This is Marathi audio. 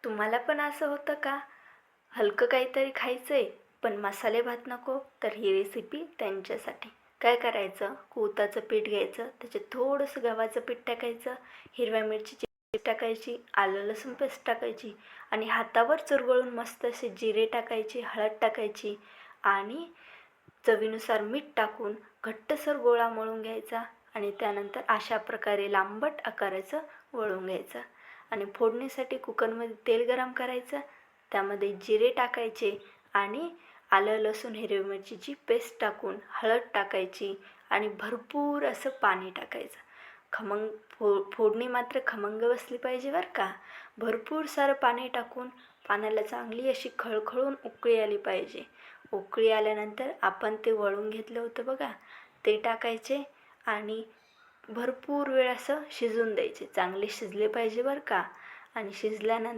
तुम्हाला पण असं होतं का? हलकं काहीतरी खायचं आहे पण मसाले भात नको, तर ही रेसिपी त्यांच्यासाठी. काय करायचं, कुळथाचं पीठ घ्यायचं, त्याच्यात थोडंसं गव्हाचं पीठ टाकायचं, हिरव्या मिरचीची पेस्ट टाकायची, आलं लसूण पेस्ट टाकायची आणि हातावर चुरगळून मस्त असे जिरे टाकायची, हळद टाकायची आणि चवीनुसार मीठ टाकून घट्टसर गोळा मळून घ्यायचा आणि त्यानंतर अशा प्रकारे लांबट आकाराचं वळून घ्यायचं आणि फोडणीसाठी कुकरमध्ये तेल गरम करायचं, त्यामध्ये जिरे टाकायचे आणि आलं लसूण हिरवी मिरचीची पेस्ट टाकून हळद टाकायची आणि भरपूर असं पाणी टाकायचं. फोडणी मात्र खमंग बसली पाहिजे बरं का. भरपूर सारं पाणी टाकून पाण्याला चांगली अशी खळखळून उकळी आली पाहिजे. उकळी आल्यानंतर आपण ते वळून घेतलं होतं बघा, ते टाकायचे आणि भरपूर वेळ असं शिजून द्यायचे. चांगले शिजले पाहिजे बरं का. आणि शिजल्यानंतर